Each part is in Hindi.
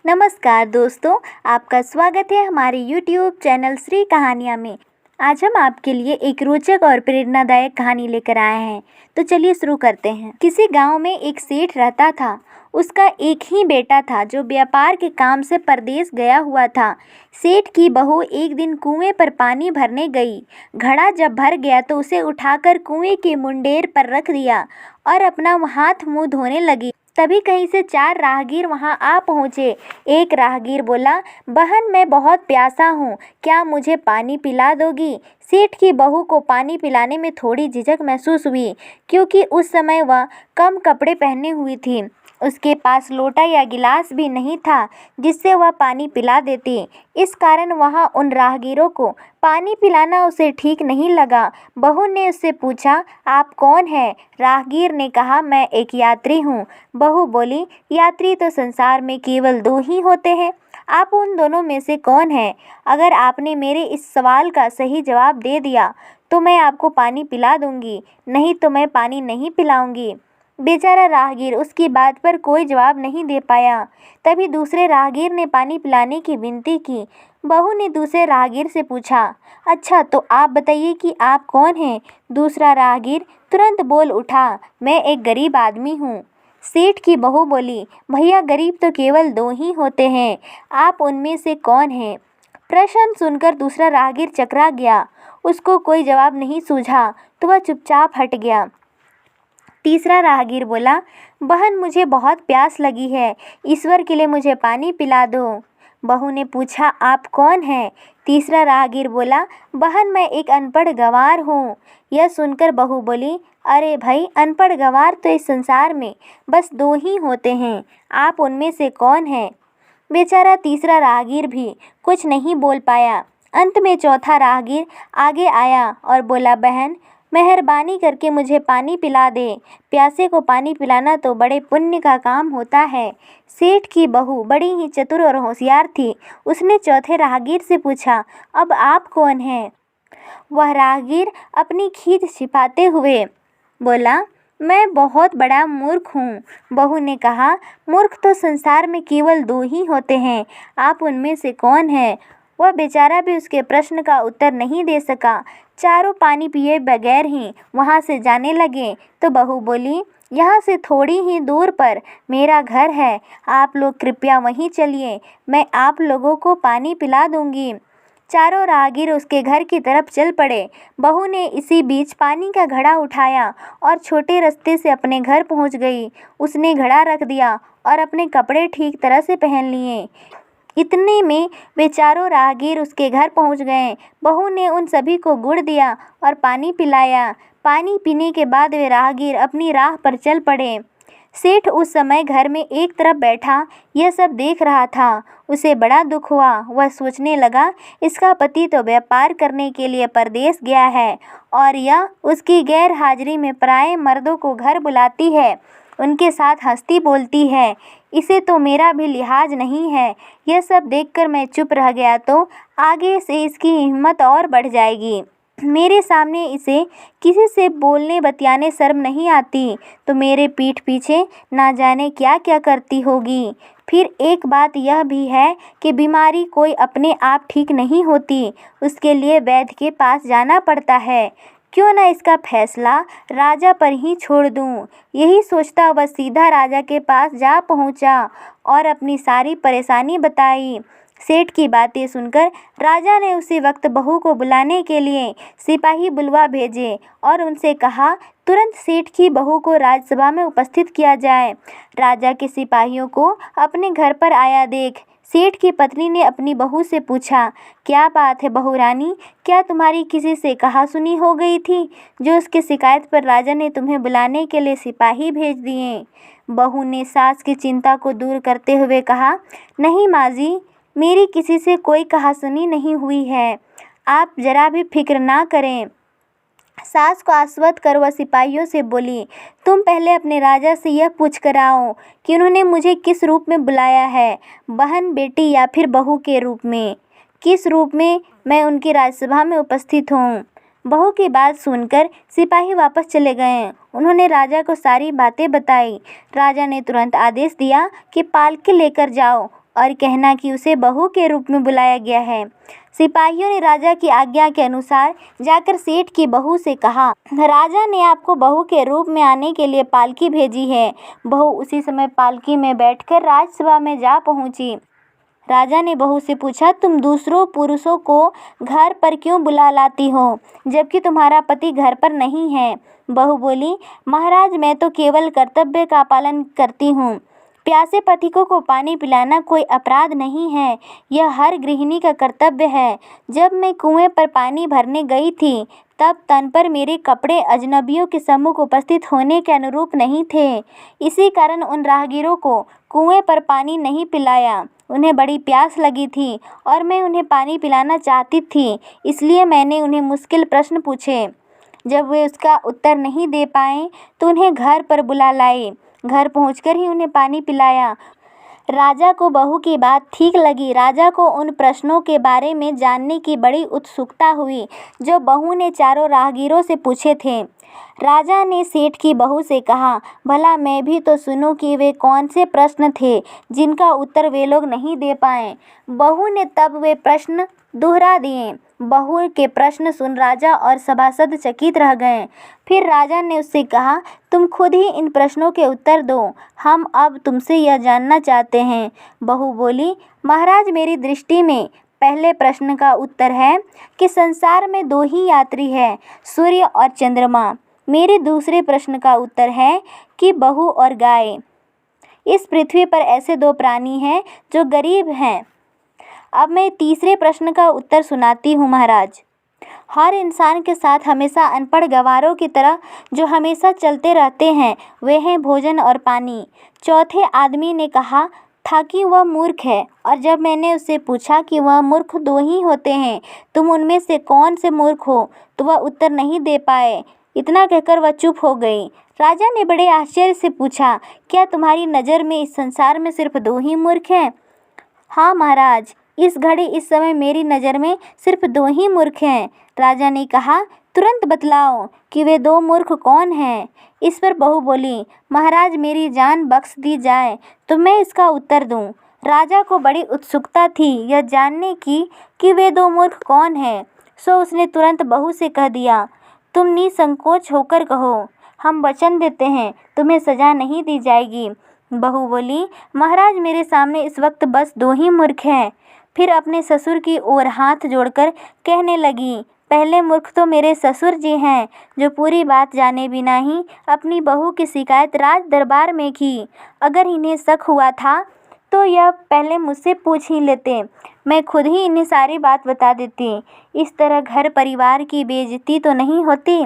नमस्कार दोस्तों, आपका स्वागत है हमारे YouTube चैनल श्री कहानियाँ में। आज हम आपके लिए एक रोचक और प्रेरणादायक कहानी लेकर आए हैं। तो चलिए शुरू करते हैं। किसी गांव में एक सेठ रहता था। उसका एक ही बेटा था जो व्यापार के काम से परदेश गया हुआ था। सेठ की बहू एक दिन कुएं पर पानी भरने गई। घड़ा जब भर गया तो उसे उठाकर कुएं के मुंडेर पर रख दिया और अपना हाथ मुंह धोने लगी। तभी कहीं से 4 राहगीर वहां आ पहुंचे। एक राहगीर बोला, बहन मैं बहुत प्यासा हूँ, क्या मुझे पानी पिला दोगी? सेठ की बहू को पानी पिलाने में थोड़ी झिझक महसूस हुई, क्योंकि उस समय वह कम कपड़े पहने हुई थी। उसके पास लोटा या गिलास भी नहीं था जिससे वह पानी पिला देती। इस कारण वह उन राहगीरों को पानी पिलाना उसे ठीक नहीं लगा। बहू ने उससे पूछा, आप कौन हैं? राहगीर ने कहा, मैं एक यात्री हूँ। बहू बोली, यात्री तो संसार में केवल 2 ही होते हैं। आप उन दोनों में से कौन हैं? अगर आपने मेरे इस सवाल का सही जवाब दे दिया तो मैं आपको पानी पिला दूंगी, नहीं तो मैं पानी नहीं पिलाऊंगी। बेचारा राहगीर उसकी बात पर कोई जवाब नहीं दे पाया। तभी दूसरे राहगीर ने पानी पिलाने की विनती की। बहू ने दूसरे राहगीर से पूछा, अच्छा तो आप बताइए कि आप कौन हैं? दूसरा राहगीर तुरंत बोल उठा, मैं एक गरीब आदमी हूँ। सेठ की बहू बोली, भैया गरीब तो केवल 2 ही होते हैं, आप उनमें से कौन हैं? प्रश्न सुनकर दूसरा राहगीर चकरा गया। उसको कोई जवाब नहीं सूझा तो वह चुपचाप हट गया। तीसरा राहगीर बोला, बहन मुझे बहुत प्यास लगी है, ईश्वर के लिए मुझे पानी पिला दो। बहू ने पूछा, आप कौन हैं? तीसरा राहगीर बोला, बहन मैं एक अनपढ़ गंवार हूँ। यह सुनकर बहू बोली, अरे भाई अनपढ़ गंवार तो इस संसार में बस 2 ही होते हैं, आप उनमें से कौन हैं? बेचारा तीसरा राहगीर भी कुछ नहीं बोल पाया। अंत में चौथा राहगीर आगे आया और बोला, बहन मेहरबानी करके मुझे पानी पिला दे, प्यासे को पानी पिलाना तो बड़े पुण्य का काम होता है। सेठ की बहू बड़ी ही चतुर और होशियार थी। उसने चौथे राहगीर से पूछा, अब आप कौन हैं? वह राहगीर अपनी खीज छिपाते हुए बोला, मैं बहुत बड़ा मूर्ख हूँ। बहू ने कहा, मूर्ख तो संसार में केवल 2 ही होते हैं, आप उनमें से कौन हैं? वह बेचारा भी उसके प्रश्न का उत्तर नहीं दे सका। चारों पानी पिए बगैर ही वहाँ से जाने लगे तो बहू बोली, यहाँ से थोड़ी ही दूर पर मेरा घर है, आप लोग कृपया वहीं चलिए, मैं आप लोगों को पानी पिला दूंगी। चारों राहगीर उसके घर की तरफ चल पड़े। बहू ने इसी बीच पानी का घड़ा उठाया और छोटे रास्ते से अपने घर पहुंच गई। उसने घड़ा रख दिया और अपने कपड़े ठीक तरह से पहन लिए। इतने में वे चारों राहगीर उसके घर पहुंच गए। बहू ने उन सभी को गुड़ दिया और पानी पिलाया। पानी पीने के बाद वे राहगीर अपनी राह पर चल पड़े। सेठ उस समय घर में एक तरफ बैठा यह सब देख रहा था। उसे बड़ा दुख हुआ। वह सोचने लगा, इसका पति तो व्यापार करने के लिए परदेश गया है और यह उसकी गैर हाजिरी में पराए मर्दों को घर बुलाती है, उनके साथ हंसती बोलती है। इसे तो मेरा भी लिहाज नहीं है। यह सब देखकर मैं चुप रह गया तो आगे से इसकी हिम्मत और बढ़ जाएगी। मेरे सामने इसे किसी से बोलने बतियाने शर्म नहीं आती तो मेरे पीठ पीछे ना जाने क्या क्या करती होगी। फिर एक बात यह भी है कि बीमारी कोई अपने आप ठीक नहीं होती, उसके लिए वैद्य के पास जाना पड़ता है। क्यों न इसका फैसला राजा पर ही छोड़ दूं। यही सोचता वह सीधा राजा के पास जा पहुंचा और अपनी सारी परेशानी बताई। सेठ की बातें सुनकर राजा ने उसी वक्त बहू को बुलाने के लिए सिपाही बुलवा भेजे और उनसे कहा, तुरंत सेठ की बहू को राजसभा में उपस्थित किया जाए। राजा के सिपाहियों को अपने घर पर आया देख सेठ की पत्नी ने अपनी बहू से पूछा, क्या बात है बहू रानी, क्या तुम्हारी किसी से कहा सुनी हो गई थी जो उसकी शिकायत पर राजा ने तुम्हें बुलाने के लिए सिपाही भेज दिए? बहू ने सास की चिंता को दूर करते हुए कहा, नहीं माँ जी, मेरी किसी से कोई कहासुनी नहीं हुई है, आप जरा भी फिक्र ना करें। सास को आश्वस्त कर वह सिपाहियों से बोली, तुम पहले अपने राजा से यह पूछ कर आओ कि उन्होंने मुझे किस रूप में बुलाया है, बहन, बेटी या फिर बहू के रूप में। किस रूप में मैं उनकी राजसभा में उपस्थित हूँ। बहू की बात सुनकर सिपाही वापस चले गए। उन्होंने राजा को सारी बातें बताई। राजा ने तुरंत आदेश दिया कि पालकी लेकर जाओ और कहना कि उसे बहू के रूप में बुलाया गया है। सिपाहियों ने राजा की आज्ञा के अनुसार जाकर सेठ की बहू से कहा, राजा ने आपको बहू के रूप में आने के लिए पालकी भेजी है। बहू उसी समय पालकी में बैठकर राजसभा में जा पहुंची। राजा ने बहू से पूछा, तुम दूसरों पुरुषों को घर पर क्यों बुला लाती हो, जबकि तुम्हारा पति घर पर नहीं है? बहू बोली, महाराज, मैं तो केवल कर्तव्य का पालन करती हूँ। प्यासे पथिकों को पानी पिलाना कोई अपराध नहीं है, यह हर गृहिणी का कर्तव्य है। जब मैं कुएं पर पानी भरने गई थी, तब तन पर मेरे कपड़े अजनबियों के सम्मुख उपस्थित होने के अनुरूप नहीं थे। इसी कारण उन राहगीरों को कुएं पर पानी नहीं पिलाया। उन्हें बड़ी प्यास लगी थी और मैं उन्हें पानी पिलाना चाहती थी, इसलिए मैंने उन्हें मुश्किल प्रश्न पूछे। जब वे उसका उत्तर नहीं दे पाए तो उन्हें घर पर बुला लाए। घर पहुंचकर ही उन्हें पानी पिलाया। राजा को बहू की बात ठीक लगी। राजा को उन प्रश्नों के बारे में जानने की बड़ी उत्सुकता हुई जो बहू ने चारों राहगीरों से पूछे थे। राजा ने सेठ की बहू से कहा, भला मैं भी तो सुनूं कि वे कौन से प्रश्न थे जिनका उत्तर वे लोग नहीं दे पाए। बहू ने तब वे प्रश्न दोहरा दिए। बहू के प्रश्न सुन राजा और सभासद चकित रह गए। फिर राजा ने उससे कहा, तुम खुद ही इन प्रश्नों के उत्तर दो, हम अब तुमसे यह जानना चाहते हैं। बहू बोली, महाराज, मेरी दृष्टि में पहले प्रश्न का उत्तर है कि संसार में दो ही यात्री है, सूर्य और चंद्रमा। मेरे दूसरे प्रश्न का उत्तर है कि बहू और गाय। इस पृथ्वी पर ऐसे दो प्राणी हैं जो गरीब हैं। अब मैं तीसरे प्रश्न का उत्तर सुनाती हूँ महाराज। हर इंसान के साथ हमेशा अनपढ़ गंवारों की तरह जो हमेशा चलते रहते हैं, वे हैं भोजन और पानी। चौथे आदमी ने कहा था कि वह मूर्ख है, और जब मैंने उससे पूछा कि वह मूर्ख दो ही होते हैं, तुम उनमें से कौन से मूर्ख हो, तो वह उत्तर नहीं दे पाए। इतना कहकर वह चुप हो गई। राजा ने बड़े आश्चर्य से पूछा, क्या तुम्हारी नज़र में इस संसार में सिर्फ दो ही मूर्ख हैं? हाँ महाराज, इस घड़ी इस समय मेरी नज़र में सिर्फ दो ही मूर्ख हैं। राजा ने कहा, तुरंत बतलाओ कि वे दो मूर्ख कौन हैं। इस पर बहू बोली, महाराज, मेरी जान बख्श दी जाए तो मैं इसका उत्तर दूं। राजा को बड़ी उत्सुकता थी यह जानने की कि वे दो मूर्ख कौन हैं, सो उसने तुरंत बहू से कह दिया, तुम निसंकोच होकर कहो, हम वचन देते हैं तुम्हें सजा नहीं दी जाएगी। बहू बोली, महाराज, मेरे सामने इस वक्त बस दो ही मूर्ख हैं। फिर अपने ससुर की ओर हाथ जोड़कर कहने लगी, पहले मूर्ख तो मेरे ससुर जी हैं, जो पूरी बात जाने बिना ही अपनी बहू की शिकायत राज दरबार में की। अगर इन्हें शक हुआ था तो यह पहले मुझसे पूछ ही लेते, मैं खुद ही इन्हें सारी बात बता देती। इस तरह घर परिवार की बेइज्जती तो नहीं होती।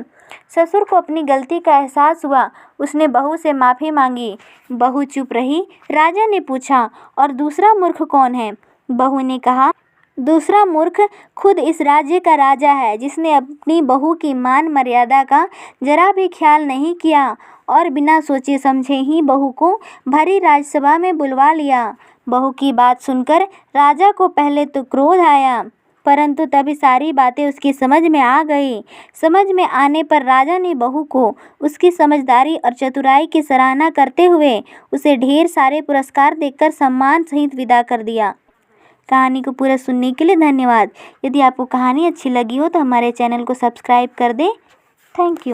ससुर को अपनी गलती का एहसास हुआ। उसने बहू से माफ़ी मांगी। बहू चुप रही। राजा ने पूछा, और दूसरा मूर्ख कौन है? बहू ने कहा, दूसरा मूर्ख खुद इस राज्य का राजा है, जिसने अपनी बहू की मान मर्यादा का जरा भी ख्याल नहीं किया और बिना सोचे समझे ही बहू को भरी राजसभा में बुलवा लिया। बहू की बात सुनकर राजा को पहले तो क्रोध आया, परंतु तभी सारी बातें उसकी समझ में आ गई। समझ में आने पर राजा ने बहू को उसकी समझदारी और चतुराई की सराहना करते हुए उसे ढेर सारे पुरस्कार देकर सम्मान सहित विदा कर दिया। कहानी को पूरा सुनने के लिए धन्यवाद। यदि आपको कहानी अच्छी लगी हो तो हमारे चैनल को सब्सक्राइब कर दें। Thank you.